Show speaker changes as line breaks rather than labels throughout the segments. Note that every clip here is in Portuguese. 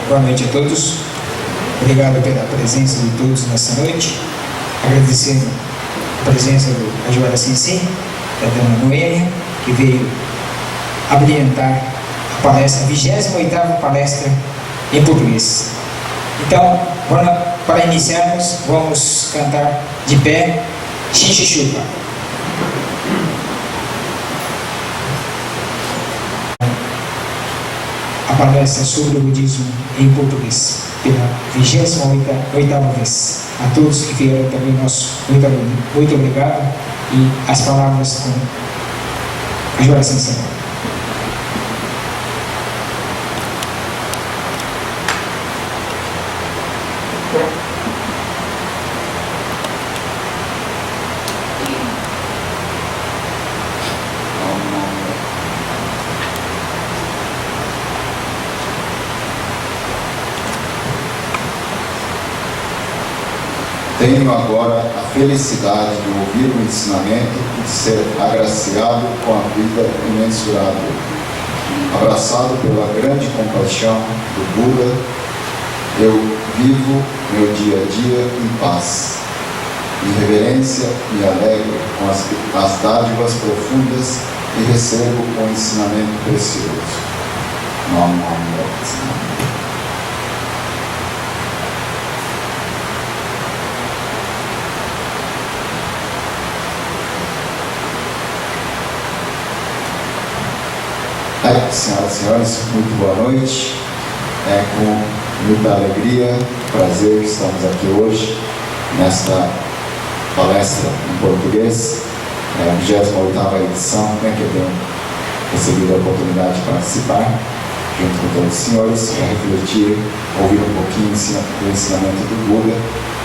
Boa noite a todos. Obrigado pela presença de todos nessa noite. Agradecendo a presença do Major Assinsim, da Dama Noêmia, que veio abrilhantar a palestra, a 28ª palestra em português. Então, para iniciarmos, vamos cantar de pé Xixixupa. A palestra sobre o budismo em português, pela 28ª vez. A todos que vieram também, nosso muito obrigado. E as palavras com a Major Assinsim.
Tenho agora a felicidade de ouvir o ensinamento e de ser agraciado com a vida imensurável. Abraçado pela grande compaixão do Buda, eu vivo meu dia a dia em paz. Em reverência, me alegro com as dádivas profundas e recebo o ensinamento precioso. Namo Buddhaya. Senhoras e senhores, muito boa noite. É com muita alegria, prazer que estamos aqui hoje, nesta palestra em português, a 28ª edição, que eu tenho recebido a oportunidade de participar, junto com todos os senhores, para refletir, ouvir um pouquinho do ensinamento do Buda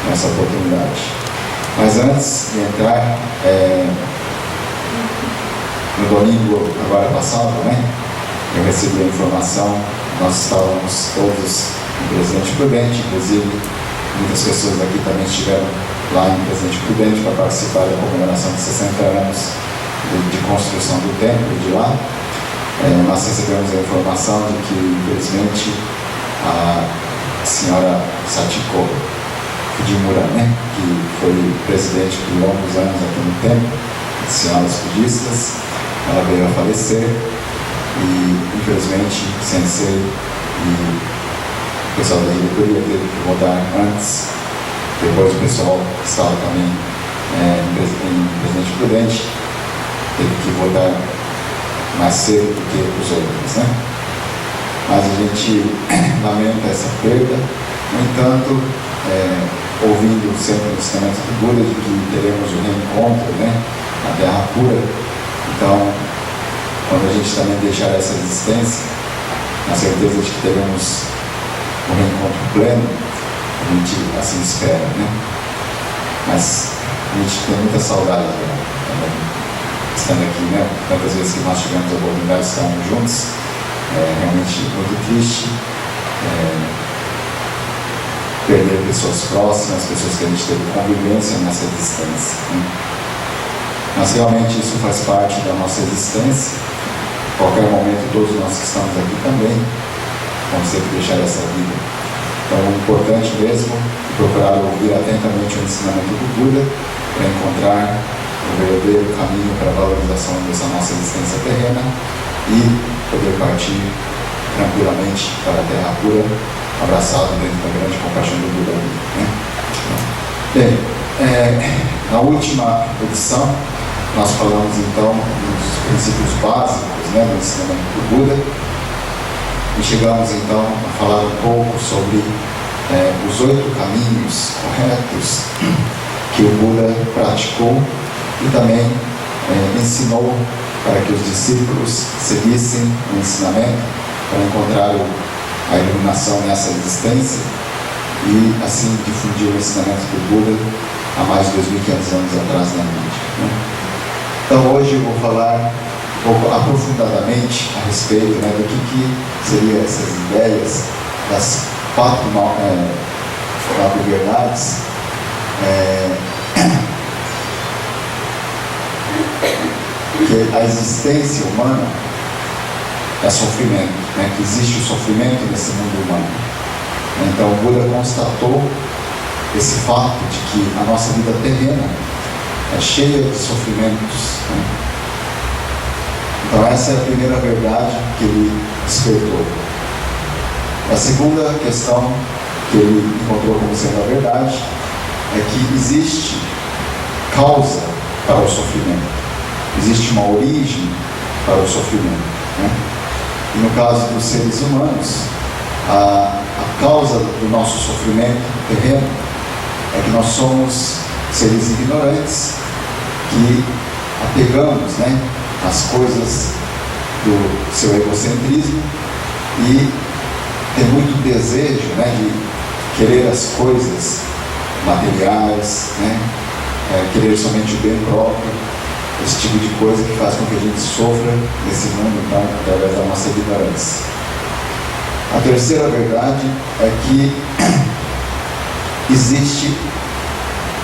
nessa oportunidade. Mas antes de entrar, no domingo agora passado, eu recebi a informação, nós estávamos todos em Presidente Prudente, inclusive muitas pessoas aqui também estiveram lá em Presidente Prudente para participar da comemoração de 60 anos de construção do templo de lá. Nós recebemos a informação de que, infelizmente, a senhora Sachiko Fujimura, que foi presidente por longos anos aqui no templo, de senhoras budistas, ela veio a falecer. E, infelizmente, Sensei e o pessoal da diretoria teve que votar antes. Depois o pessoal que estava também em Presidente Prudente teve que votar mais cedo do que os outros, Mas a gente lamenta essa perda. No entanto, ouvindo sempre o ensinamento do Buda de que teremos o reencontro, na Terra pura. Então, quando a gente também deixar essa existência, na certeza de que teremos um reencontro pleno, a gente assim espera, Mas a gente tem muita saudade estando aqui, Tantas vezes que nós tivemos a oportunidade de estarmos juntos, realmente muito triste perder pessoas próximas, pessoas que a gente teve convivência nessa existência, Mas realmente isso faz parte da nossa existência. A qualquer momento, todos nós que estamos aqui também vamos ter que deixar essa vida. Então, o importante mesmo é procurar ouvir atentamente o ensinamento do Buda para encontrar o verdadeiro caminho para a valorização dessa nossa existência terrena e poder partir tranquilamente para a Terra pura, abraçado dentro da grande compaixão do Buda. Bem, na última edição, nós falamos então dos princípios básicos do ensinamento do Buda e chegamos então a falar um pouco sobre os 8 caminhos corretos que o Buda praticou e também ensinou para que os discípulos seguissem o ensinamento para encontrar a iluminação nessa existência e assim difundir o ensinamento do Buda há mais de 2.500 anos atrás na mídia. Então hoje eu vou falar um pouco aprofundadamente a respeito do que seriam essas ideias das 4 verdades que a existência humana é sofrimento. né, que existe o sofrimento nesse mundo humano. Então, o Buda constatou esse fato de que a nossa vida terrena é cheia de sofrimentos, né? Então, essa é a primeira verdade que ele despertou. A segunda questão que ele encontrou como sendo a verdade é que existe causa para o sofrimento, existe uma origem para o sofrimento, né? E no caso dos seres humanos, a causa do nosso sofrimento terreno é que nós somos seres ignorantes que apegamos, né, as coisas do seu egocentrismo e tem muito desejo, né, de querer as coisas materiais, né, querer somente o bem próprio, esse tipo de coisa que faz com que a gente sofra nesse mundo, então, através da nossa ignorância. A terceira verdade é que existe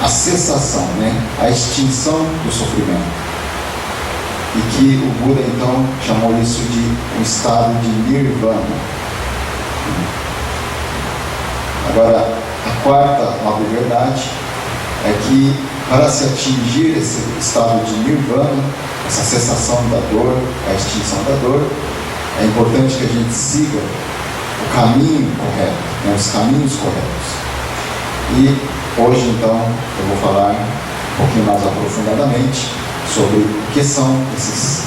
a cessação, né, a extinção do sofrimento. E que o Buda então chamou isso de um estado de nirvana. Agora, a quarta nobre verdade é que para se atingir esse estado de nirvana, essa cessação da dor, a extinção da dor, é importante que a gente siga o caminho correto, né, os caminhos corretos. E hoje então eu vou falar um pouquinho mais aprofundadamente sobre o que são esses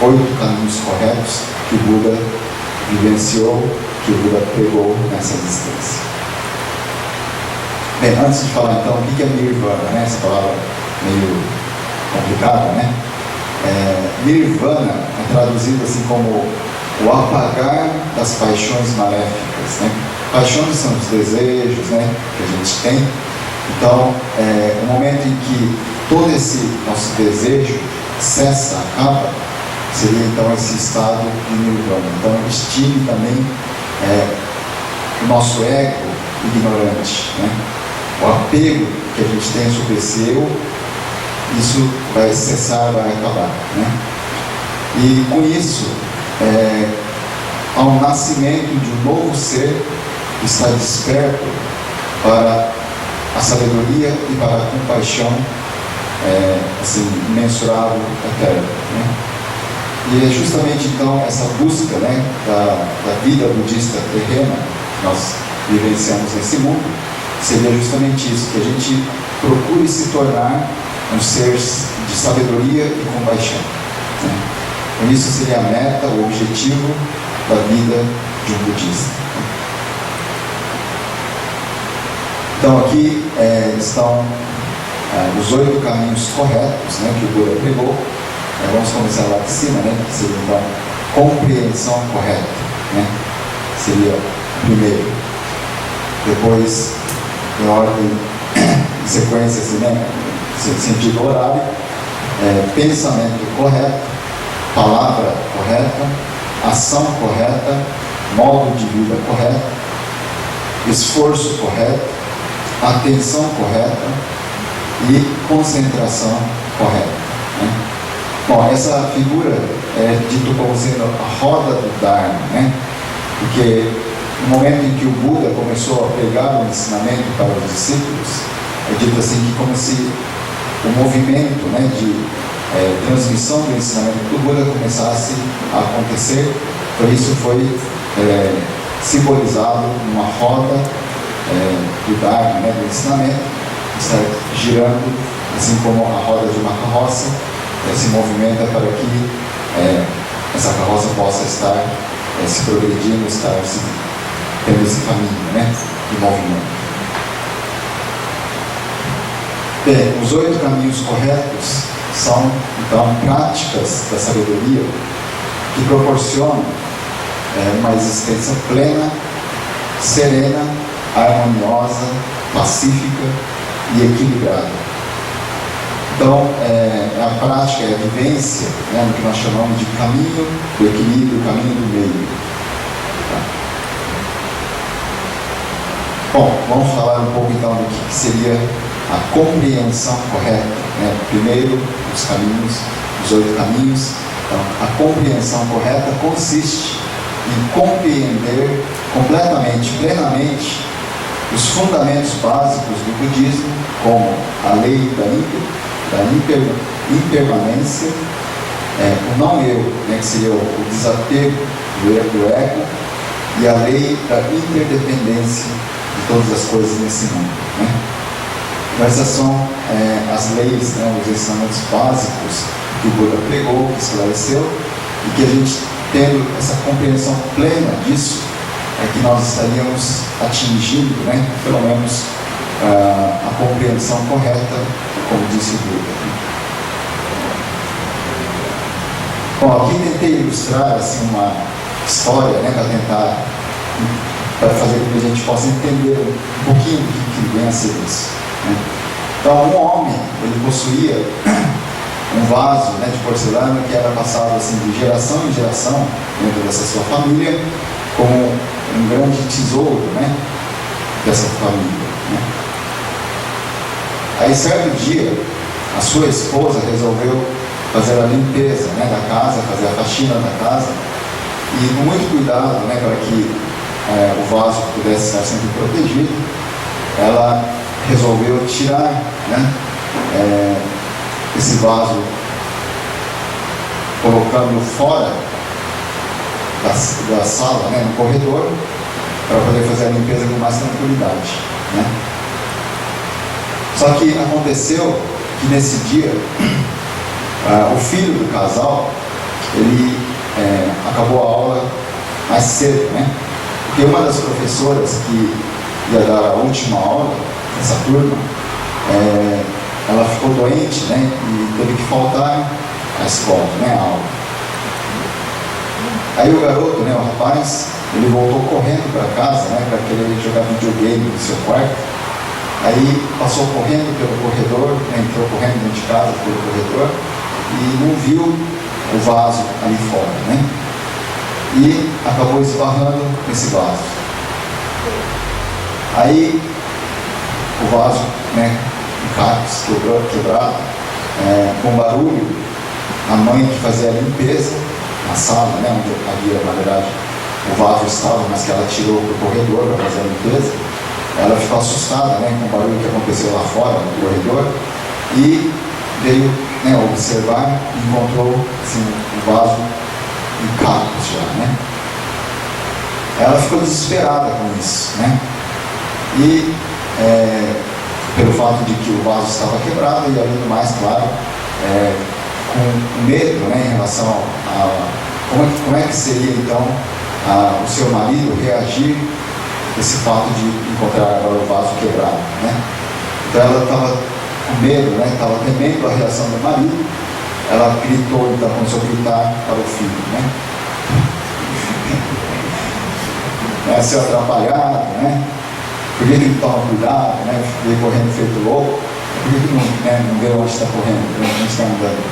8 caminhos corretos que o Buda vivenciou, que o Buda pregou nessa existência. Bem, antes de falar então o que é Nirvana, né? Essa palavra meio complicada, né? Nirvana é traduzido assim como o apagar das paixões maléficas, né? Paixões são os desejos, né, que a gente tem. Então, o momento em que todo esse nosso desejo cessa, acaba, seria então esse estado de nirvana. Então, extingue também o nosso ego ignorante, né? O apego que a gente tem sobre esse eu, isso vai cessar, vai acabar, né? E com isso, há um nascimento de um novo ser que está desperto para a sabedoria e para a compaixão assim, imensurável, eterna, né? E é justamente então essa busca, né, da vida budista terrena que nós vivenciamos nesse mundo, seria justamente isso, que a gente procure se tornar um ser de sabedoria e compaixão, né? Então, isso seria a meta, o objetivo da vida de um budista. Então aqui estão os 8 caminhos corretos, né, que o Buda pregou. Vamos começar lá de cima, né, que seria então compreensão correta, né, seria o primeiro. Depois, em ordem, em sequência, assim, né, sentido horário, pensamento correto, palavra correta, ação correta, modo de vida correto, esforço correto, atenção correta e concentração correta, né? Bom, essa figura é dito como sendo a roda do Dharma, né? Porque no momento em que o Buda começou a pregar o ensinamento para os discípulos, é dito assim que como se o movimento, né, de transmissão do ensinamento do Buda começasse a acontecer. Por isso foi simbolizado numa roda do Dharma, né, do ensinamento, que está girando, assim como a roda de uma carroça, se movimenta para que essa carroça possa estar se progredindo, estar tendo esse caminho, né, de movimento. Bem, os 8 caminhos corretos são, então, práticas da sabedoria que proporcionam uma existência plena, serena, harmoniosa, pacífica e equilibrada. Então, a prática é a vivência, né, no que nós chamamos de caminho do equilíbrio, caminho do meio. Tá? Bom, vamos falar um pouco então do que seria a compreensão correta, né? Primeiro, os 8 caminhos. Então, a compreensão correta consiste em compreender completamente, plenamente, os fundamentos básicos do budismo, como a lei da impermanência, o não eu, né, que seria o desapego do ego, e a lei da interdependência de todas as coisas nesse mundo. Né? Então, essas são as leis, né, os ensinamentos básicos que o Buda pregou, que esclareceu, e que a gente, tendo essa compreensão plena disso, é que nós estaríamos atingindo, né, pelo menos, a compreensão correta, como disse o Buda. Bom, aqui tentei ilustrar assim, uma história, né, para fazer com que a gente possa entender um pouquinho do que vem a ser isso. Né? Então, um homem, ele possuía um vaso, né, de porcelana que era passado assim, de geração em geração dentro dessa sua família, como um grande tesouro, né, dessa família. Né? Aí, certo dia, a sua esposa resolveu fazer a limpeza, né, da casa, fazer a faxina da casa, e com muito cuidado, né, para que o vaso pudesse estar sempre protegido, ela resolveu tirar, né, esse vaso, colocando fora da sala, né, no corredor, para poder fazer a limpeza com mais tranquilidade. Né? Só que aconteceu que nesse dia, o filho do casal, ele acabou a aula mais cedo, né? Porque uma das professoras que ia dar a última aula dessa turma, ela ficou doente, né? E teve que faltar à escola, né? A aula. Aí o garoto, né? O rapaz, ele voltou correndo para casa, né? Para querer jogar videogame no seu quarto. Aí passou correndo pelo corredor, né? Entrou correndo dentro de casa pelo corredor e não viu o vaso ali fora, né? E acabou esbarrando nesse vaso. Aí o vaso, né, em cacos, quebrado, com barulho, a mãe que fazia a limpeza na sala, né, onde havia, na verdade, o vaso estava, mas que ela tirou para o corredor para fazer a limpeza, ela ficou assustada, né, com o barulho que aconteceu lá fora, no corredor, e veio, né, observar e encontrou assim, o vaso em cacos já, né? Ela ficou desesperada com isso, né? E pelo fato de que o vaso estava quebrado e além do mais, claro, com medo, né, em relação a como é que seria então o seu marido reagir a esse fato de encontrar agora o vaso quebrado, né? Então ela estava com medo, né? Estava temendo a reação do marido. Ela gritou, então começou a gritar para o filho, né? Seu atrapalhado, né? Por que ele toma cuidado, né? Veio correndo feito louco. Por que não vê onde está correndo, onde está andando?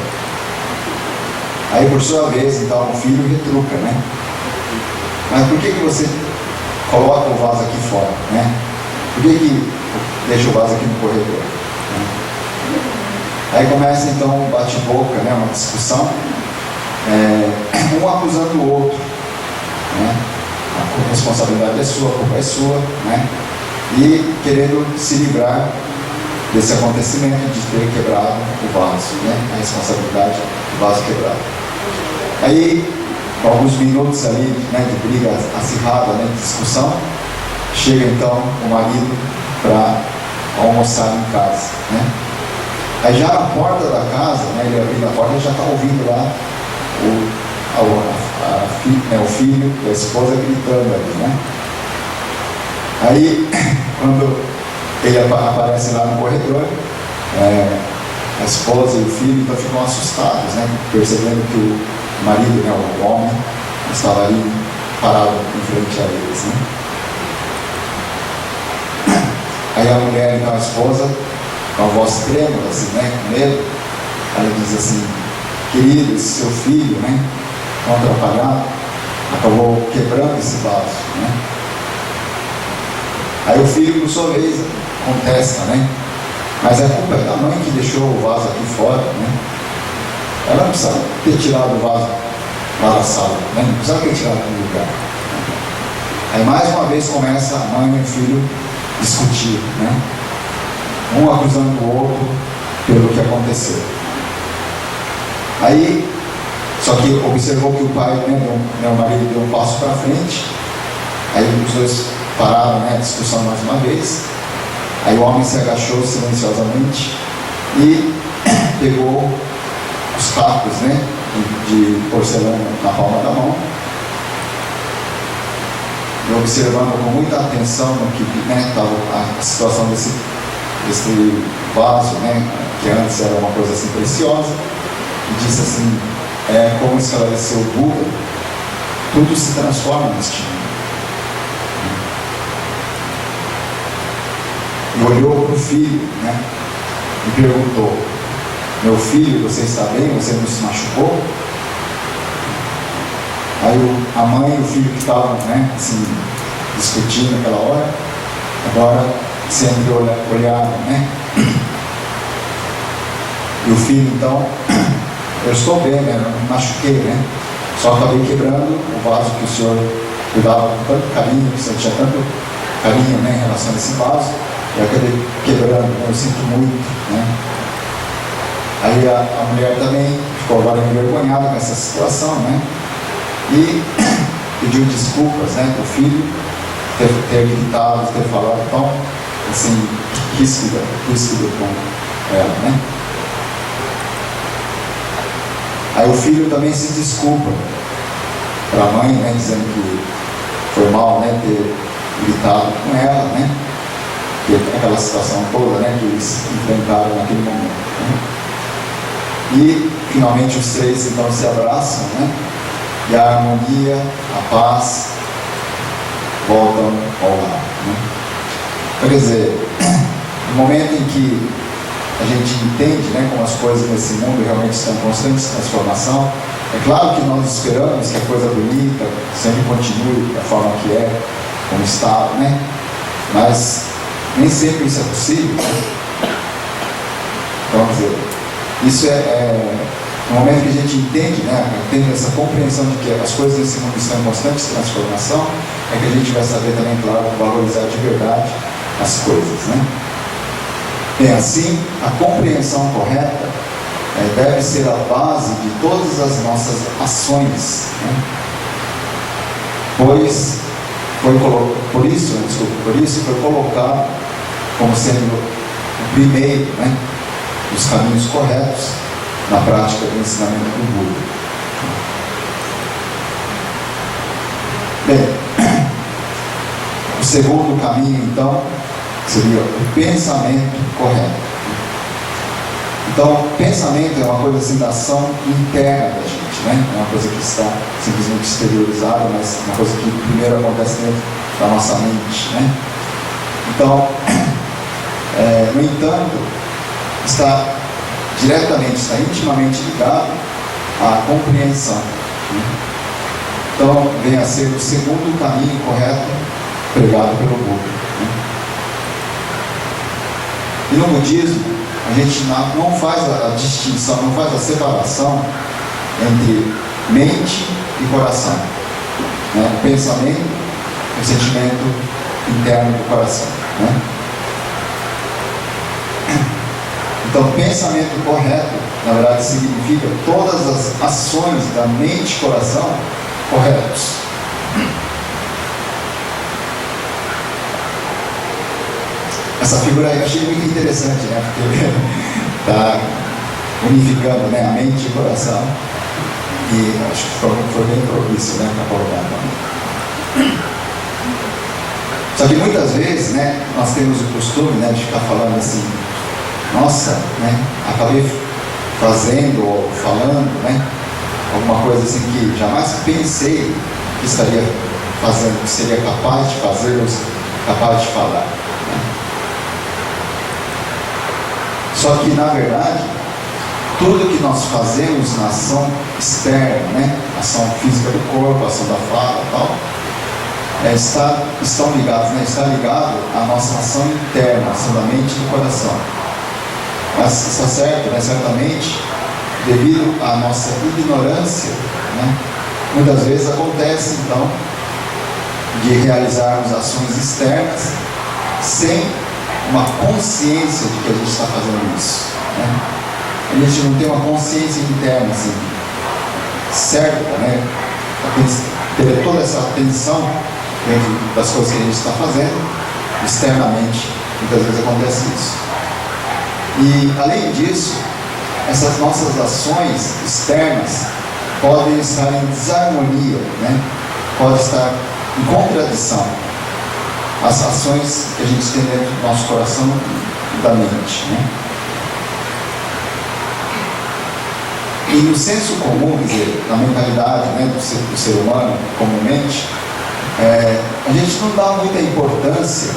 Aí, por sua vez, então, o filho retruca, né? Mas por que você coloca o vaso aqui fora, né? Por que deixa o vaso aqui no corredor? Né? Aí começa, então, um bate-boca, né? Uma discussão, um acusando o outro, né? A responsabilidade é sua, a culpa é sua, né? E querendo se livrar desse acontecimento de ter quebrado o vaso, né? A responsabilidade do vaso quebrado. Aí, alguns minutos ali, né, de briga acirrada, né, de discussão, chega então o marido para almoçar em casa, né? Aí já na porta da casa, né, ele abrindo a porta, ele já está ouvindo lá o filho e a esposa gritando ali, né? Aí, quando ele aparece lá no corredor, a esposa e o filho então ficam assustados, né? Percebendo que o marido, né, o homem, estava ali parado em frente a eles, né? Aí a mulher, então a esposa, com a voz trêmula, assim, né, com medo, ela diz assim: querido, esse seu filho, né, tão atrapalhado, acabou quebrando esse vaso, né? Aí o filho, por sua vez, contesta, né? Mas a culpa é da mãe que deixou o vaso aqui fora, né? Ela não precisava ter tirado o vaso lá da sala, né? Não precisava ter tirado do lugar. Aí mais uma vez começa a mãe e o filho discutir, né? Um acusando o outro pelo que aconteceu. Aí, só que observou que o pai, né, o marido deu um passo para frente. Aí os dois pararam, né, a discussão mais uma vez. Aí o homem se agachou silenciosamente e pegou os cacos, né, de porcelana na palma da mão, e observando com muita atenção no que estava a situação desse vaso, né, que antes era uma coisa assim preciosa, e disse assim: como esclareceu o Buda, tudo se transforma neste mundo. E olhou para o filho, né, e perguntou: meu filho, você está bem? Você não se machucou? Aí a mãe e o filho que estavam, né, assim, discutindo naquela hora, agora sempre olharam, né? E o filho então: eu estou bem, né? Não me machuquei, né? Só acabei quebrando o vaso que o senhor cuidava com tanto carinho, que o senhor tinha tanto carinho, né, em relação a esse vaso. Eu acabei quebrando, né? Eu sinto muito, né? Aí a mulher também ficou agora envergonhada com essa situação, né? E pediu desculpas, né, para o filho ter gritado, ter falado tão assim, ríspido com ela, né? Aí o filho também se desculpa para a mãe, né, dizendo que foi mal, né, ter gritado com ela, né? Que aquela situação toda, né, que eles enfrentaram naquele momento, né? E finalmente os três então se abraçam, né? E a harmonia, a paz voltam ao lar, né? Então, quer dizer, no momento em que a gente entende, né, como as coisas nesse mundo realmente estão em constante transformação, é claro que nós esperamos que a coisa bonita sempre continue da forma que é, como está, né? Mas nem sempre isso é possível, né? Então, quer dizer, isso no momento que a gente entende, né, tem essa compreensão de que as coisas nesse mundo estão em constante transformação, é que a gente vai saber também, claro, valorizar de verdade as coisas, né? Bem, assim, a compreensão correta deve ser a base de todas as nossas ações, né? Por isso foi colocado como sendo o primeiro, né, dos caminhos corretos na prática do ensinamento do Buda. Bem, o segundo caminho, então, seria o pensamento correto. Então, pensamento é uma coisa assim da ação interna da gente, né? É uma coisa que está simplesmente exteriorizada, mas uma coisa que primeiro acontece dentro da nossa mente, né? Então, no entanto, está intimamente ligado à compreensão, né? Então, vem a ser o segundo caminho correto pregado pelo Buda, né? E no budismo, a gente não faz a distinção, não faz a separação entre mente e coração, né? O pensamento e o sentimento interno do coração, né? Então, pensamento correto, na verdade, significa todas as ações da mente e coração corretos. Essa figura aí eu achei muito interessante, né? Porque está unificando, né, a mente e o coração. E acho que foi bem propício, né, para colocar também. Só que muitas vezes, né, nós temos o costume, né, de ficar falando assim: nossa, né, acabei fazendo ou falando, né, alguma coisa assim que jamais pensei que estaria fazendo, que seria capaz de fazer ou capaz de falar, né? Só que, na verdade, tudo que nós fazemos na ação externa, né, ação física do corpo, ação da fala e tal, estão ligados, né, está ligado à nossa ação interna, a ação da mente e do coração. Mas está certo, né, certamente, devido à nossa ignorância, né, Muitas vezes acontece, então, de realizarmos ações externas sem uma consciência de que a gente está fazendo isso, né? A gente não tem uma consciência interna, assim, certa, né? Ter toda essa atenção dentro das coisas que a gente está fazendo, externamente, muitas vezes acontece isso. E, além disso, essas nossas ações externas podem estar em desarmonia, né? Podem estar em contradição às ações que a gente tem dentro do nosso coração e da mente, né? E no senso comum, quer dizer, na mentalidade, né, do ser humano, comumente, a gente não dá muita importância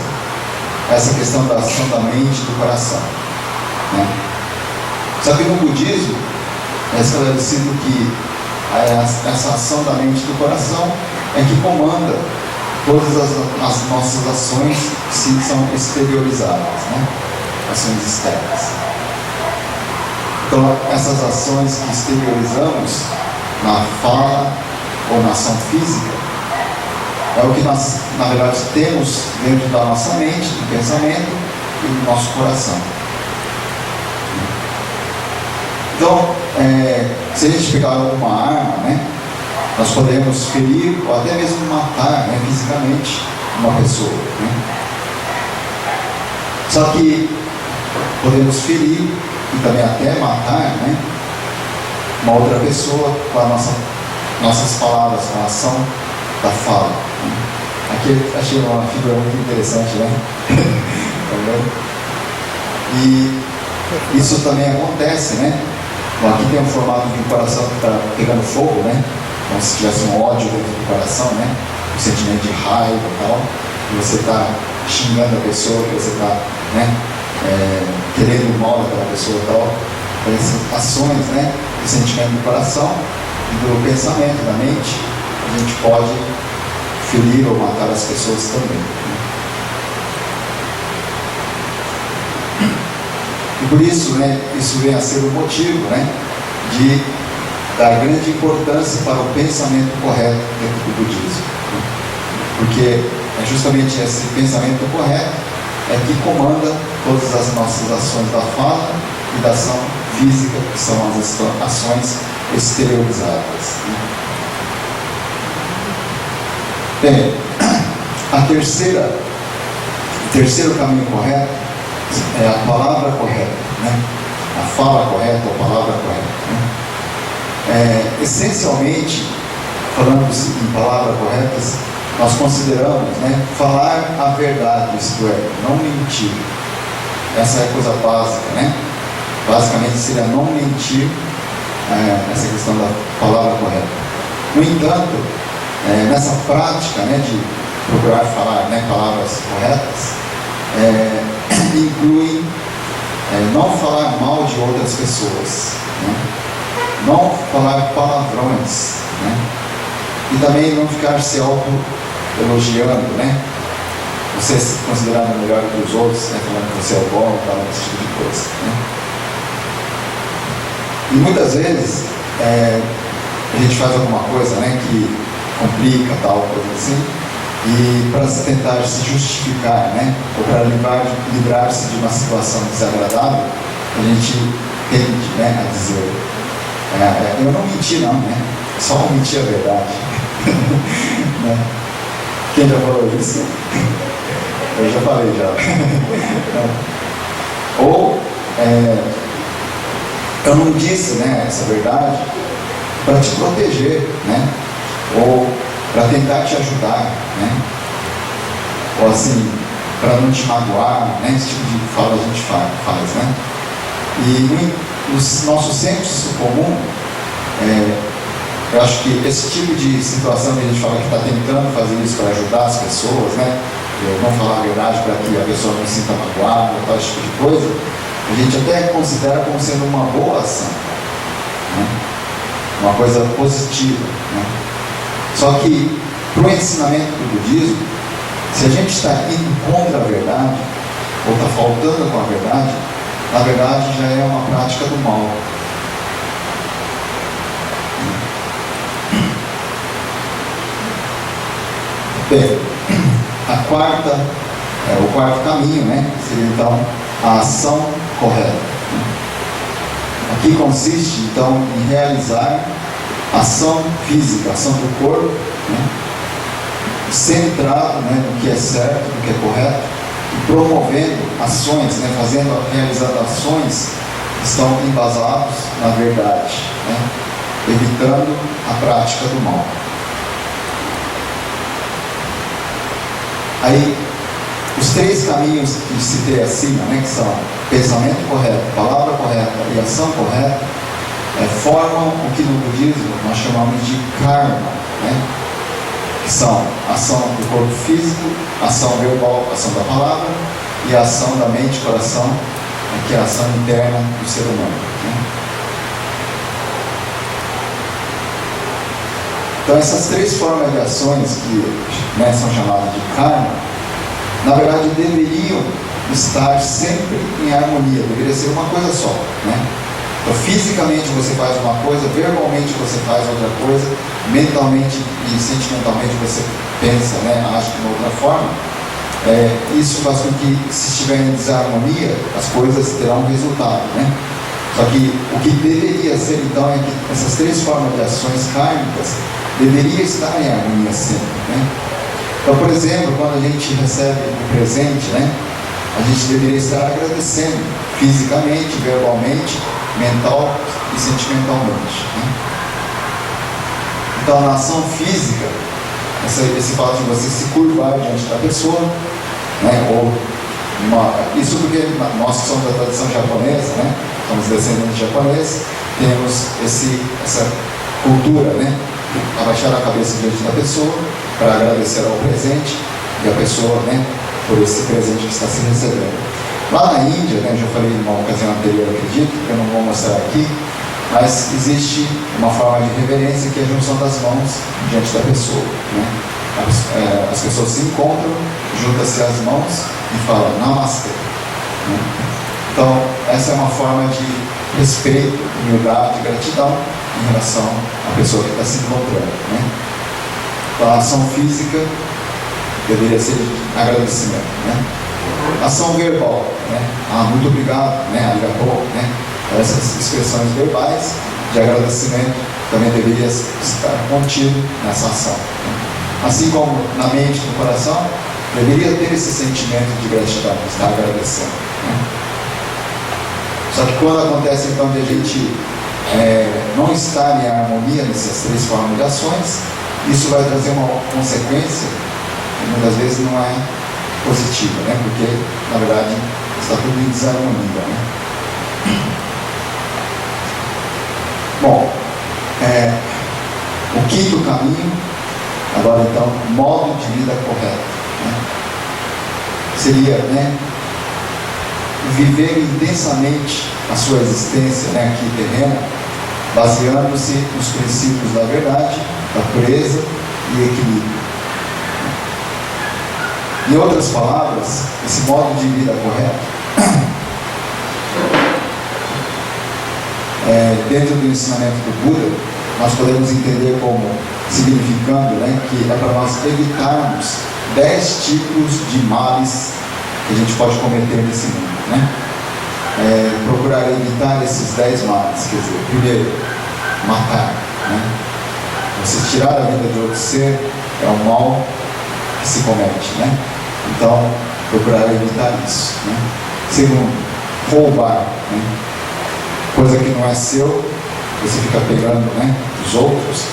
a essa questão da ação da mente e do coração, né? Só que no budismo é esclarecido que essa ação da mente e do coração é que comanda todas as nossas ações que são exteriorizadas, né? Ações externas. Então, essas ações que exteriorizamos na fala ou na ação física é o que nós, na verdade, temos dentro da nossa mente, do pensamento e do nosso coração. Então, se a gente pegar uma arma, né, nós podemos ferir ou até mesmo matar, né, fisicamente uma pessoa, né? Só que podemos ferir e também até matar, né, uma outra pessoa com as nossas palavras, com a ação da fala, né? Aqui eu achei uma figura muito interessante, né? E isso também acontece, né? Bom, aqui tem um formato de um coração que está pegando fogo, né? Como se tivesse um ódio dentro do coração, né? Um sentimento de raiva e tal. E você está xingando a pessoa, que você está, né, querendo o mal daquela pessoa e tal. Então, essas ações, né, do sentimento do coração e do pensamento da mente, a gente pode ferir ou matar as pessoas também, né? E por isso, né, isso vem a ser o motivo, né, de dar grande importância para o pensamento correto dentro do budismo, né? Porque é justamente esse pensamento correto que comanda todas as nossas ações da fala e da ação física, que são as ações exteriorizadas, né? Bem, o terceiro caminho correto é a palavra correta, né? A fala correta, a palavra correta, né? Essencialmente, falando em palavras corretas, nós consideramos, né, falar a verdade, isto é, não mentir. Essa é a coisa básica, né? Basicamente seria não mentir, essa questão da palavra correta. No entanto, nessa prática, né, de procurar falar, né, palavras corretas, inclui não falar mal de outras pessoas, né? Não falar palavrões, né? E também não ficar se auto-elogiando, né? Você se considerando melhor que os outros, né? Falando que você é bom e tal, esse tipo de coisa, né? E muitas vezes a gente faz alguma coisa, né, que complica, tal, coisa assim, e para tentar se justificar, né, ou para livrar-se de uma situação desagradável, a gente tende, né, a dizer, eu não menti não, né, só não menti a verdade. Né? Quem já falou isso? Eu já falei já. Ou eu não disse, né, essa verdade para te proteger, né? Ou para tentar te ajudar, né? Ou assim, para não te magoar, né? Esse tipo de fala a gente faz, né? E no nosso senso comum, eu acho que esse tipo de situação que a gente fala que está tentando fazer isso para ajudar as pessoas, né? Não falar a verdade para que a pessoa não se sinta magoada, tal, esse tipo de coisa, a gente até considera como sendo uma boa ação, né? Uma coisa positiva, né? Só que, para o ensinamento do budismo, se a gente está indo contra a verdade, ou está faltando com a verdade, na verdade já é uma prática do mal. Bem, o quarto caminho, né, seria então a ação correta. Aqui consiste então em realizar ação física, ação do corpo, né, centrado, né, no que é certo, no que é correto, e promovendo ações, né, realizando ações que estão embasadas na verdade, né, evitando a prática do mal. Aí, os três caminhos que citei acima, né, que são pensamento correto, palavra correta e ação correta, formam o que no budismo nós chamamos de karma, né, que são ação do corpo físico, ação verbal, ação da palavra, e a ação da mente e coração, que é a ação interna do ser humano, né. Então essas três formas de ações que, né, são chamadas de karma, na verdade deveriam estar sempre em harmonia, deveria ser uma coisa só, né? Então fisicamente você faz uma coisa, verbalmente você faz outra coisa, mentalmente e sentimentalmente você pensa, né, age de uma outra forma. Isso faz com que, se estiver em desarmonia, as coisas terão resultado, né? Só que o que deveria ser então é que essas três formas de ações kármicas deveria estar em harmonia sempre, né? Então, por exemplo, quando a gente recebe um presente, né, a gente deveria estar agradecendo fisicamente, verbalmente, mental e sentimentalmente, né? Então, na ação física, esse fato de você se curvar diante da pessoa, né, isso porque nós que somos da tradição japonesa, né, somos descendentes japoneses, temos essa cultura, né, abaixar a cabeça diante da pessoa para agradecer ao presente e a pessoa, né, por esse presente que está se recebendo. Lá na Índia, né, já falei em uma ocasião anterior, acredito, que eu não vou mostrar aqui, mas existe uma forma de reverência que é a junção das mãos diante da pessoa, né? As pessoas se encontram, juntam-se as mãos e falam Namastê, né? Então, essa é uma forma de respeito, humildade e gratidão em relação à pessoa que está se encontrando, né? Então, a ação física deveria ser de agradecimento, né? Ação verbal, né? Muito obrigado, né? Arigatou, né? Essas expressões verbais de agradecimento também deveria estar contido nessa ação, né? Assim como na mente e no coração, deveria ter esse sentimento de gratidão, de estar agradecendo, né? Só que quando acontece então de a gente não estar em harmonia nessas três formas de ações, isso vai trazer uma consequência que muitas vezes não é positiva, né? Porque na verdade está tudo em desarmonia, né? Bom, o quinto caminho, agora então, modo de vida correto, né? Seria, né, viver intensamente a sua existência, né, aqui terrena, baseando-se nos princípios da verdade, da pureza e equilíbrio. Em outras palavras, esse modo de vida correto, dentro do ensinamento do Buda, nós podemos entender como significando, né, que é para nós evitarmos 10 tipos de males que a gente pode cometer nesse mundo, né? Procurar evitar esses 10 males, quer dizer, primeiro, matar, né? Você tirar a vida de outro ser é um mal que se comete, né? Então, procurar evitar isso, né? Segundo, roubar, né? Coisa que não é seu, você fica pegando, né, dos outros.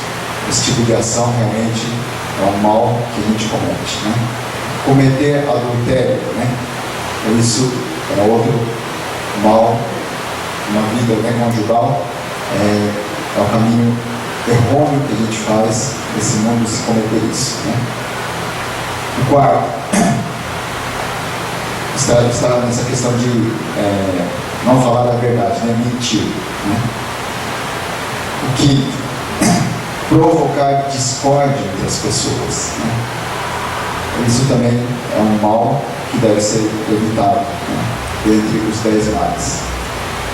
Esse tipo de ação realmente é um mal que a gente comete, né? Cometer adultério, né? Isso é outro mal na vida, né, conjugal. É o caminho errôneo que a gente faz nesse mundo se cometer isso, né? O quarto, está nessa questão de não falar a verdade, né? Mentir, né? O quinto, provocar discórdia entre as pessoas, né? Isso também é um mal que deve ser evitado, né, entre os 10 males.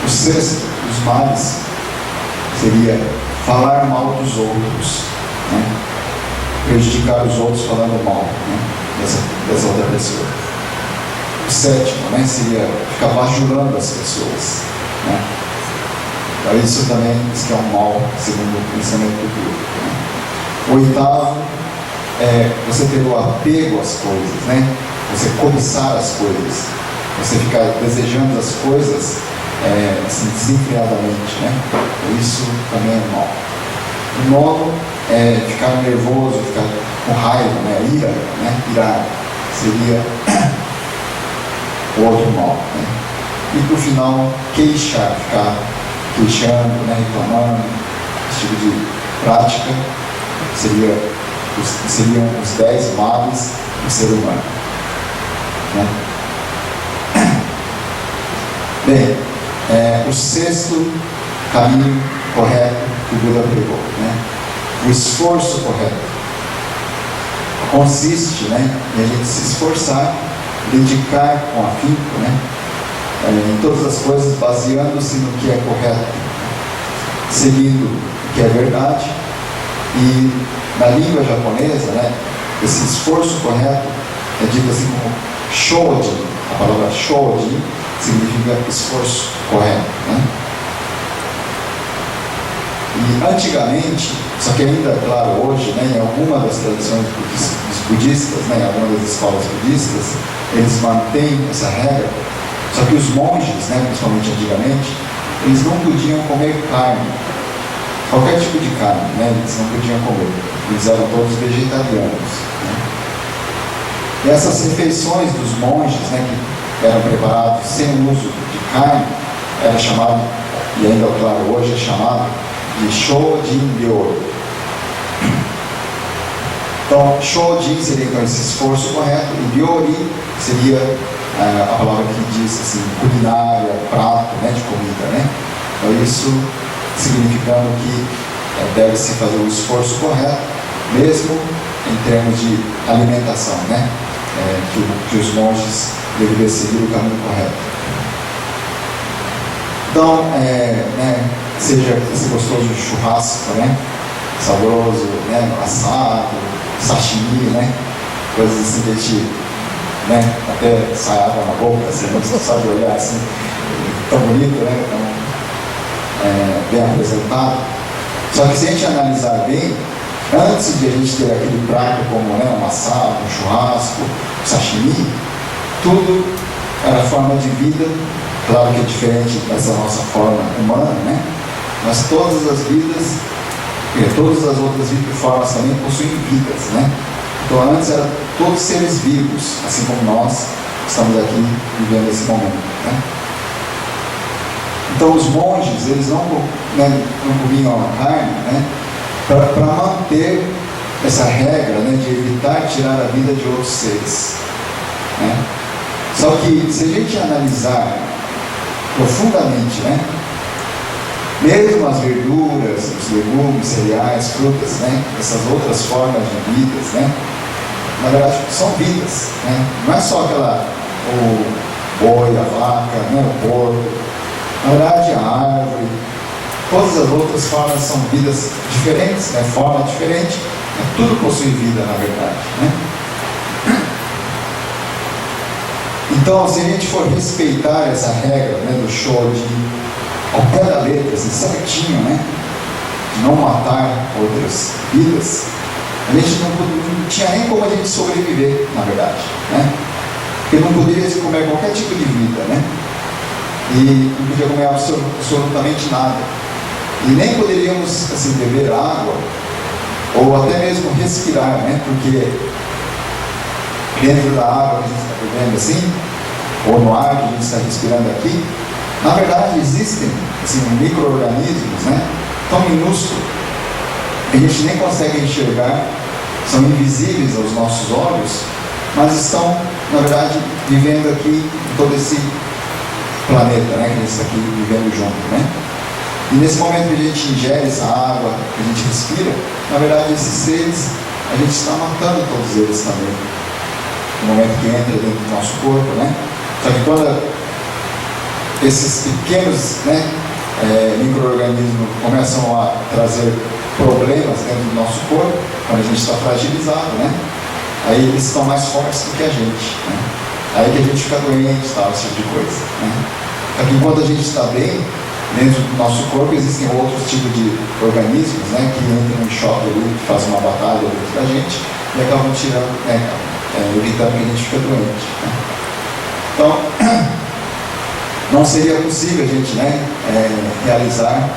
O sexto, os males, seria falar mal dos outros, né? prejudicar os outros falando mal, né, dessa outra pessoa. O sétimo, né, seria ficar bajulando as pessoas, né. Então, isso também diz que é um mal, segundo o pensamento do grupo, né. O oitavo é você ter o apego às coisas, né, você cobiçar as coisas, você ficar desejando as coisas assim, desenfreadamente, né. Isso também é um mal. O nono é ficar nervoso, ficar com raiva, né, ira, né, irar, seria outro mal, né. E por final, queixar, ficar queixando, né, reclamando, esse tipo de prática seriam os 10 males do ser humano, né. Bem, o sexto caminho correto que o Buda pregou, né, o esforço correto consiste, né, em a gente se esforçar, dedicar com afinco, né, em todas as coisas, baseando-se no que é correto, seguindo o que é verdade. E na língua japonesa, né, esse esforço correto é dito assim como shoji. A palavra shoji significa esforço correto, né? E antigamente, só que ainda, claro, hoje, né, em alguma das tradições budistas, né, em algumas das escolas budistas, eles mantêm essa regra, só que os monges, né, principalmente antigamente, eles não podiam comer carne, qualquer tipo de carne, né, eles não podiam comer, eles eram todos vegetarianos, né? E essas refeições dos monges, né, que eram preparadas sem uso de carne, era chamado, e ainda, claro, hoje é chamado de Shojin Ryo. Então, Shojin seria então esse esforço correto, e Ryori seria a palavra que diz assim, culinária, prato, né, de comida, né? Então, isso significando que deve-se fazer o esforço correto, mesmo em termos de alimentação, né? Que os monges deveriam seguir o caminho correto. Então, né, seja esse gostoso de churrasco, né, saboroso, né, assado, sashimi, né, coisas assim que a gente, né, até sai água na boca, assim, não sabe olhar assim, tão bonito, né, tão bem apresentado. Só que se a gente analisar bem, antes de a gente ter aquele prato como, né, um assado, um churrasco, um sashimi, tudo era forma de vida. Claro que é diferente dessa nossa forma humana, né? Mas todas as vidas, todas as outras formas também possuem vidas, né? Então antes eram todos seres vivos, assim como nós estamos aqui vivendo esse momento, né? Então os monges, eles não comiam a carne, né? Para manter essa regra, né, de evitar tirar a vida de outros seres, né? Só que se a gente analisar profundamente, né, mesmo as verduras, os legumes, cereais, frutas, né, essas outras formas de vidas, né, na verdade são vidas, né? Não é só o boi, a vaca, né, o porco, na verdade a árvore, todas as outras formas são vidas diferentes, né, forma diferente, tudo possui vida na verdade, né? Então, se a gente for respeitar essa regra, né, do Shoji ao pé da letra, assim, certinho, né, de não matar outras vidas, a gente não tinha nem como a gente sobreviver, na verdade, né? Porque não poderia se comer qualquer tipo de vida, né? E não podia comer absolutamente nada. E nem poderíamos, assim, beber água, ou até mesmo respirar, né? Porque dentro da água que a gente está bebendo assim, ou no ar que a gente está respirando aqui, na verdade existem assim, micro-organismos, né, tão minúsculos que a gente nem consegue enxergar, são invisíveis aos nossos olhos, mas estão, na verdade, vivendo aqui em todo esse planeta, né, que a gente está aqui vivendo junto, né? E nesse momento que a gente ingere essa água, que a gente respira, na verdade esses seres, a gente está matando todos eles também. No momento que entra dentro do nosso corpo, né? Só que quando esses pequenos, né, micro-organismos começam a trazer problemas dentro do nosso corpo, quando a gente está fragilizado, né? Aí eles estão mais fortes do que a gente, né? Aí que a gente fica doente, tal, esse tipo de coisa, né? Aqui, enquanto a gente está bem, dentro do nosso corpo existem outros tipos de organismos, né, que entram em choque ali, que fazem uma batalha dentro da gente e acabam tirando, né, evitando que a gente fique doente, né? Então, não seria possível a gente, né, realizar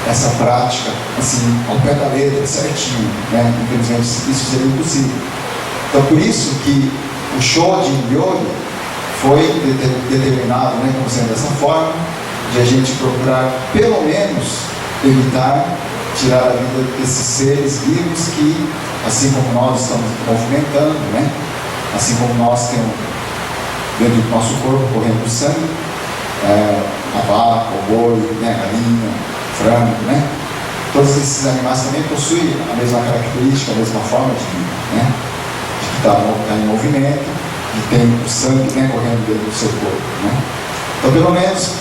essa prática assim, ao pé da letra, certinho, né? Infelizmente isso seria impossível. Então, por isso que o Shoji Yogi foi determinado, né, como sendo dessa forma, de a gente procurar, pelo menos, evitar tirar a vida desses seres vivos que, assim como nós estamos movimentando, né, assim como nós temos dentro do nosso corpo correndo sangue, a vaca, o boi, né, a galinha, o frango, né, todos esses animais também possuem a mesma característica, a mesma forma de vida, né, de que está em movimento, que tem o sangue, né, correndo dentro do seu corpo, né. Então, pelo menos,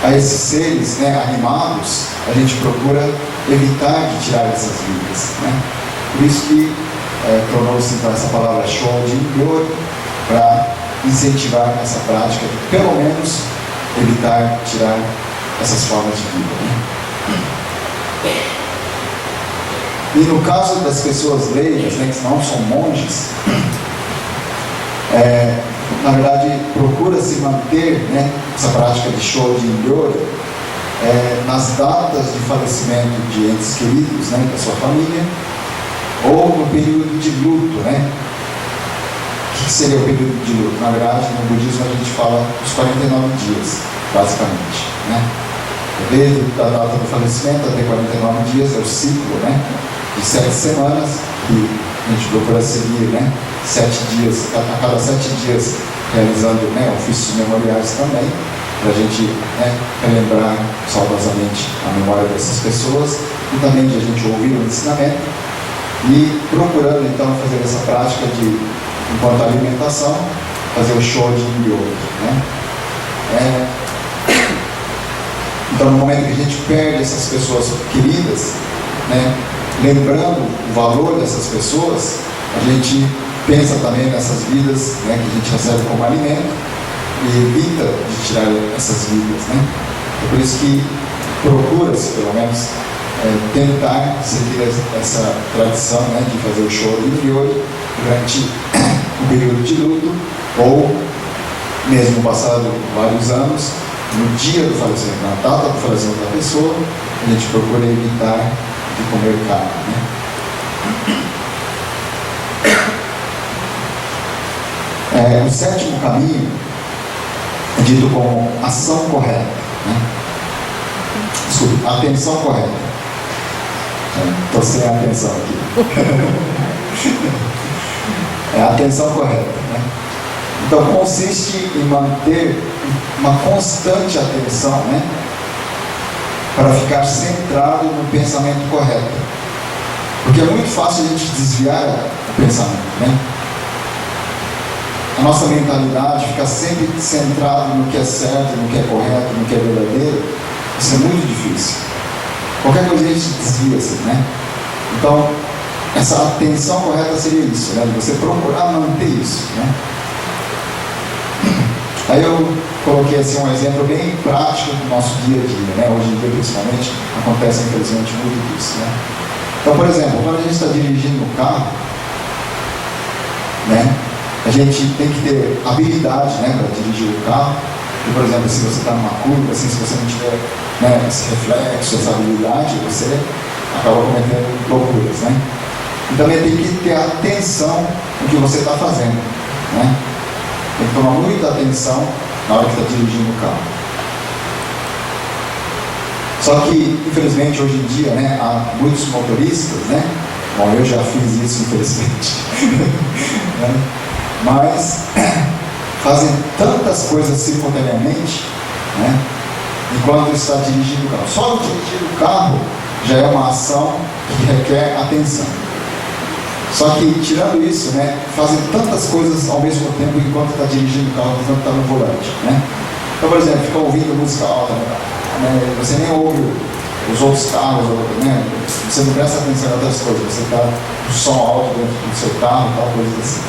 a esses seres, né, animados, a gente procura evitar de tirar essas vidas, né. Por isso que tornou-se então essa palavra Shoji Yogi, para incentivar essa prática de, pelo menos, evitar tirar essas formas de vida, né. E no caso das pessoas leigas, né, que não são monges, na verdade, procura se manter, né, essa prática de Shoji Yogi nas datas de falecimento de entes queridos, né, da sua família, ou no período de luto, né. O que seria o período de luto? Na verdade, no budismo a gente fala os 49 dias, basicamente, né. Desde a data do falecimento até 49 dias é o ciclo, né, de 7 semanas, que a gente procura seguir, né, 7 dias, a cada 7 dias, realizando, né, ofícios memoriais também, para a gente, né, relembrar saudosamente a memória dessas pessoas e também de a gente ouvir o ensinamento e procurando então fazer essa prática de, enquanto alimentação, fazer o Shoji Yogi, né. Então, no momento que a gente perde essas pessoas queridas, né, lembrando o valor dessas pessoas, a gente pensa também nessas vidas, né, que a gente recebe como alimento e evita de tirar essas vidas, né. É por isso que procura-se, pelo menos, tentar seguir essa tradição, né, de fazer o Shoji Yogi durante o período de luto, ou mesmo passado vários anos, no dia do falecimento, na data do falecimento da pessoa, a gente procura evitar de comer carne, né? O sétimo caminho é dito como ação correta, né? Desculpe, atenção correta. Estou sem atenção aqui. É a atenção correta, né? Então consiste em manter uma constante atenção, né, para ficar centrado no pensamento correto, porque é muito fácil a gente desviar o pensamento, né? A nossa mentalidade fica sempre centrada no que é certo, no que é correto, no que é verdadeiro. Isso é muito difícil. Qualquer coisa a gente desvia-se, né? Então, essa atenção correta seria isso, né? Você procurar manter isso, né? Aí eu coloquei assim um exemplo bem prático do nosso dia a dia, né? Hoje em dia, principalmente, acontece infelizmente muito disso, né? Então, por exemplo, quando a gente está dirigindo o carro, né, a gente tem que ter habilidade, né, para dirigir o carro. E, por exemplo, se você está numa curva, assim, se você não tiver, né, esse reflexo, essa habilidade, você acaba cometendo loucuras, né? E também tem que ter atenção no que você está fazendo, né? Tem que tomar muita atenção na hora que está dirigindo o carro. Só que, infelizmente, hoje em dia, né, há muitos motoristas, né? Bom, eu já fiz isso, infelizmente. Né? Mas fazem tantas coisas simultaneamente, né, enquanto está dirigindo o carro. Só dirigir o carro já é uma ação que requer atenção. Só que, tirando isso, né, fazem tantas coisas ao mesmo tempo enquanto está dirigindo o carro, enquanto está no volante, né? Então, por exemplo, fica ouvindo música alta, né? Você nem ouve os outros carros, né? Você não presta atenção em outras coisas, você está com som alto dentro do seu carro, tal, coisa assim.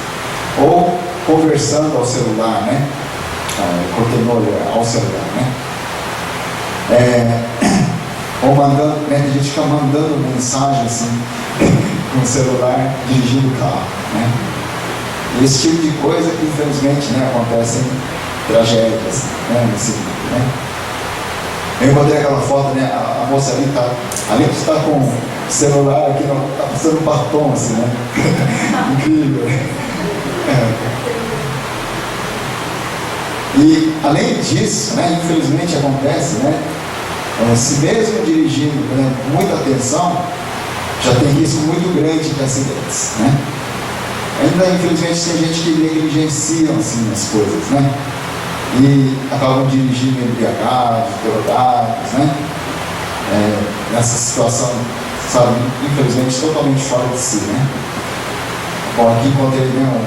Ou conversando ao celular, né? Cortenolha ao celular, né? Ou mandando, né? Tem gente que fica mandando mensagem assim com o celular dirigindo o carro, né? E esse tipo de coisa que infelizmente, né, acontecem tragédias, né, nesse mundo, né? Eu encontrei aquela foto, né? A moça ali está, além de estar com o celular aqui, está passando um batom assim, né? Incrível. E além disso, né, infelizmente acontece, né? Se mesmo dirigindo com muita atenção, já tem risco muito grande de acidentes, né? Ainda infelizmente tem gente que negligencia assim as coisas, né? E acabam dirigindo embriagados, drogados, né? Nessa situação, sabe, infelizmente totalmente fora de si, né? Bom, aqui encontrei, né,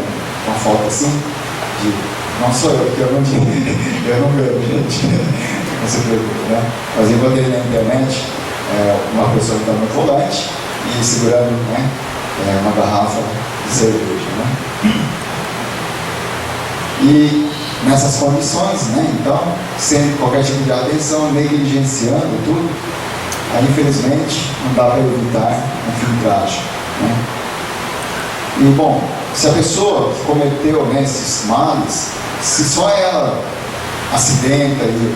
uma foto assim, não sou eu, porque eu não vejo, gente, não se preocupe, né? Mas encontrei na internet uma pessoa que está no volante e segurando, né, uma garrafa de cerveja, né? E nessas condições, né, então, sem qualquer tipo de atenção, negligenciando tudo, aí infelizmente não dá para evitar um fim trágico, né? E bom, se a pessoa que cometeu, né, esses males, se só ela acidenta e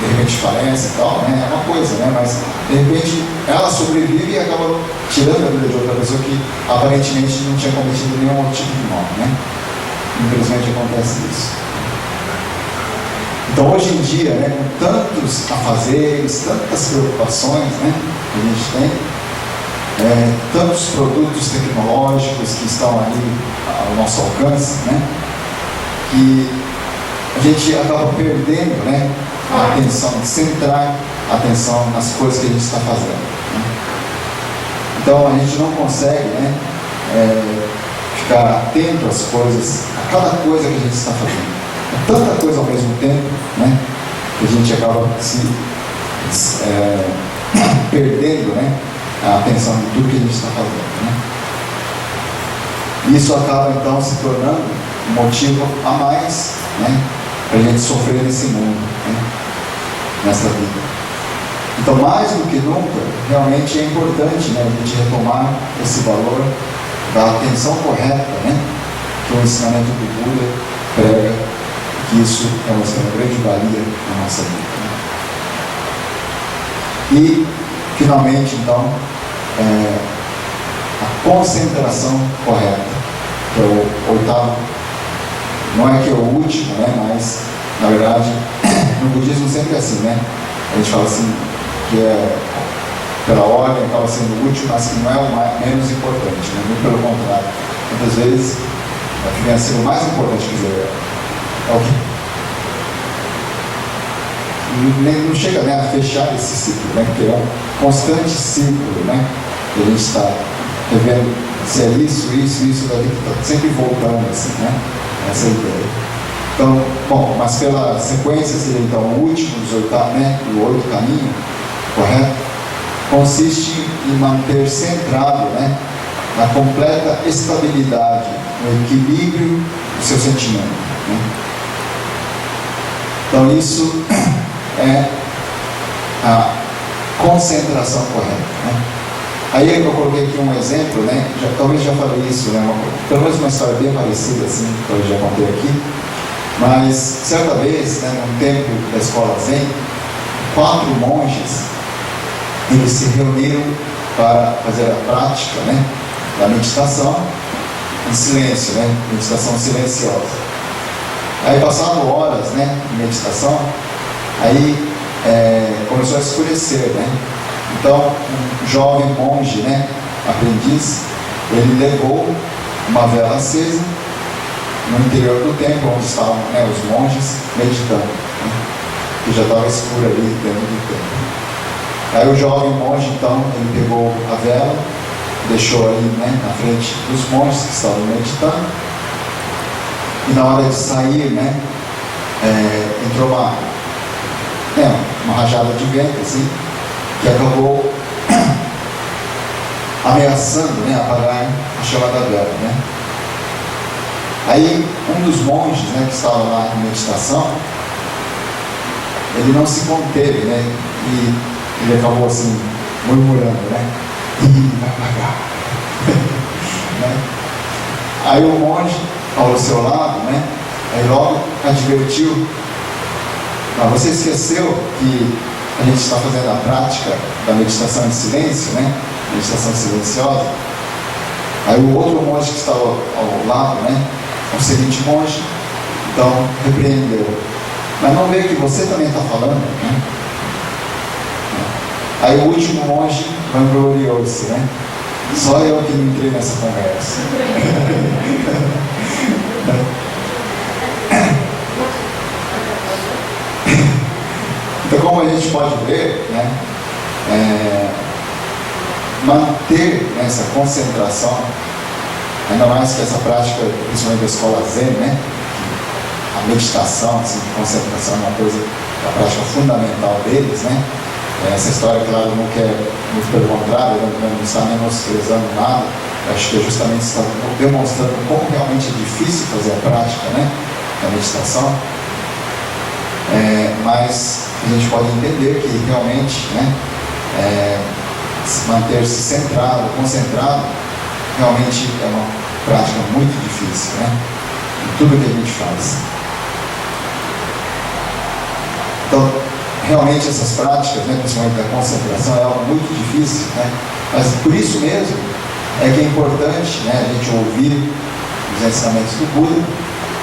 de repente falece e tal, né, é uma coisa, né, mas de repente ela sobrevive e acaba tirando a vida de outra pessoa que aparentemente não tinha cometido nenhum outro tipo de mal, né? Infelizmente acontece isso. Então hoje em dia, né, com tantos afazeres, tantas preocupações, né, que a gente tem, tantos produtos tecnológicos que estão ali ao nosso alcance, né, que a gente acaba perdendo, né, a atenção, de centrar a atenção nas coisas que a gente está fazendo, né? Então a gente não consegue, né, ficar atento às coisas, a cada coisa que a gente está fazendo. É tanta coisa ao mesmo tempo, né, que a gente acaba se perdendo, né, a atenção de tudo que a gente está fazendo, né? Isso acaba então se tornando um motivo a mais, né, para a gente sofrer nesse mundo, né, nessa vida. Então, mais do que nunca, realmente é importante, né, a gente retomar esse valor da atenção correta, né, que o ensinamento do Buda prega, que isso é uma grande valia na nossa vida, né? E, finalmente, então, a concentração correta, que é o oitavo, não é que é o último, né, mas, na verdade, no budismo sempre é assim, né? A gente fala assim, que pela ordem acaba sendo o último, mas que não é o menos importante, né? Muito pelo contrário. Muitas vezes, o que vem a ser o mais importante, quer dizer, é o que não chega, né, a fechar esse ciclo, né? Porque é um constante ciclo, né? Que a gente está revendo se é isso, daqui que está sempre voltando, assim, né? Essa ideia. Então, bom, mas pela sequência seria então o último dos oito, né, o oito caminho, correto? Consiste em manter centrado, né, na completa estabilidade, no equilíbrio do seu sentimento, né? Então isso é a concentração correta, né? Aí eu coloquei aqui um exemplo, né? Talvez já falei isso, né? Pelo menos uma história bem parecida, assim, que eu já contei aqui. Mas, certa vez, né, num templo da escola Zen, 4 monges, eles se reuniram para fazer a prática, né, da meditação em silêncio, né? Meditação silenciosa. Aí, passado horas, né, de meditação, aí começou a escurecer, né? Então, um jovem monge, né, aprendiz, ele levou uma vela acesa no interior do templo, onde estavam, né, os monges meditando, né, que já estava escuro ali dentro do templo. Aí o jovem monge, então, ele pegou a vela, deixou ali, né, na frente dos monges que estavam meditando, e na hora de sair, né, entrou uma rajada de vento, assim, que acabou ameaçando, né, apagar a chama da vela, né? Aí um dos monges, né, que estava lá em meditação, ele não se conteve, né, e ele acabou assim murmurando, né, vai apagar. Né? Aí o monge ao seu lado, né, aí logo advertiu: não, você esqueceu que a gente está fazendo a prática da meditação em silêncio, né? Meditação silenciosa. Aí o outro monge que estava ao lado, né? O seguinte monge, então repreendeu: mas não vê que você também está falando, né? Aí o último monge vangloriou-se, né? Só eu que não entrei nessa conversa. Então, como a gente pode ver, né, manter essa concentração, ainda mais que essa prática, principalmente da escola Zen, né, a meditação, assim, concentração é uma coisa, a prática fundamental deles, né. Essa história, claro, não quer, muito pelo contrário, não está menosprezando nada. Acho que é justamente está demonstrando como realmente é difícil fazer a prática, né, da meditação. Mas a gente pode entender que realmente, né, manter-se centrado, concentrado, realmente é uma prática muito difícil, né, em tudo que a gente faz. Então, realmente essas práticas, né, principalmente da concentração, é algo muito difícil, né, mas por isso mesmo é que é importante, né, a gente ouvir os ensinamentos do Buda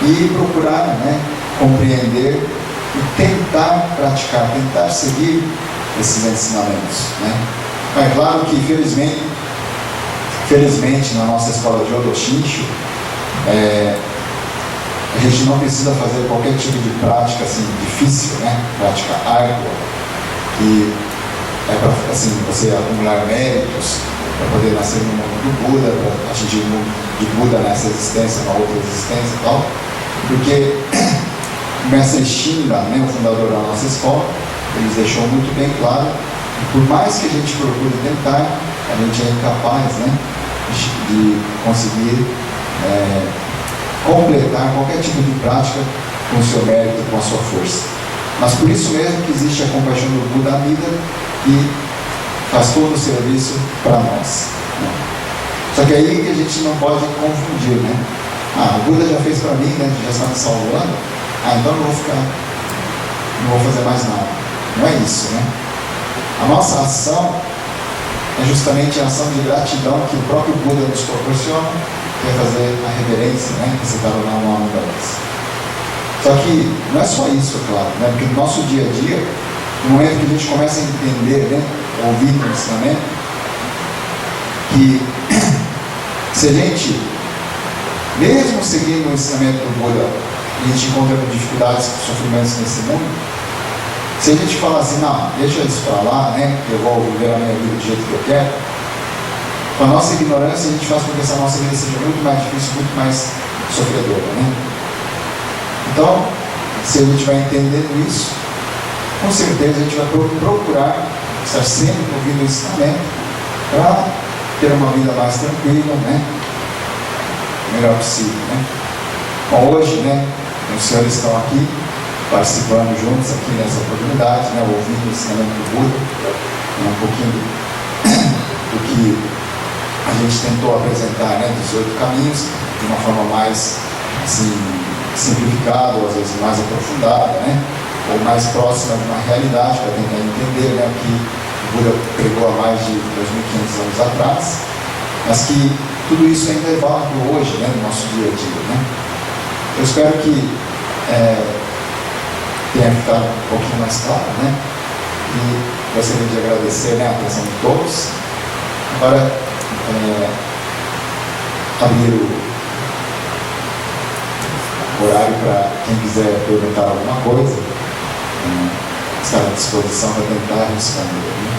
e procurar, né, compreender e tentar praticar, tentar seguir esses ensinamentos, né. É claro que felizmente na nossa escola de Odo Shinshu, a gente não precisa fazer qualquer tipo de prática assim difícil, né, prática árdua, que é para assim, você acumular méritos para poder nascer no mundo do Buda, para atingir o mundo de Buda nessa existência, na outra existência e tal, porque o mestre Shinra, né, o fundador da nossa escola, ele nos deixou muito bem claro que por mais que a gente procure tentar, a gente é incapaz, né, de conseguir completar qualquer tipo de prática com o seu mérito, com a sua força. Mas por isso mesmo que existe a compaixão do Buda Amida, que faz todo o serviço para nós, né? Só que aí a gente não pode confundir, né? O Buda já fez para mim, né? Já está me salvando, então não vou fazer mais nada. Não é isso, né? A nossa ação é justamente a ação de gratidão que o próprio Buda nos proporciona, que é fazer a reverência, né? Que você está lá no nome delas. Só que não é só isso, claro, né? Porque no nosso dia a dia, no momento que a gente começa a entender, né, ouvir o ensinamento, que se a gente, mesmo seguindo o ensinamento do Buda, a gente encontra dificuldades, sofrimentos nesse mundo, se a gente falar assim, não, deixa isso para lá, né, eu vou viver a minha vida do jeito que eu quero, com a nossa ignorância a gente faz com que essa nossa vida seja muito mais difícil, muito mais sofredora, né? Então, se a gente vai entendendo isso, com certeza a gente vai procurar estar sempre ouvindo o ensinamento para ter uma vida mais tranquila, né? Melhor possível, né? Bom, hoje, né, os senhores estão aqui participando juntos aqui nessa oportunidade, né, ouvindo o ensinamento do Buda, um pouquinho do que a gente tentou apresentar, né, dos 8 caminhos, de uma forma mais assim, simplificada, ou às vezes mais aprofundada, né, ou mais próxima de uma realidade, para tentar entender, né, o que o Buda pregou há mais de 2.500 anos atrás, mas que tudo isso ainda é válido hoje, né, no nosso dia a dia, né. Eu espero que tenha ficado um pouquinho mais claro, né, e gostaria de agradecer, né, a atenção de todos. Agora, abrir o horário para quem quiser perguntar alguma coisa, estar à disposição para tentar responder.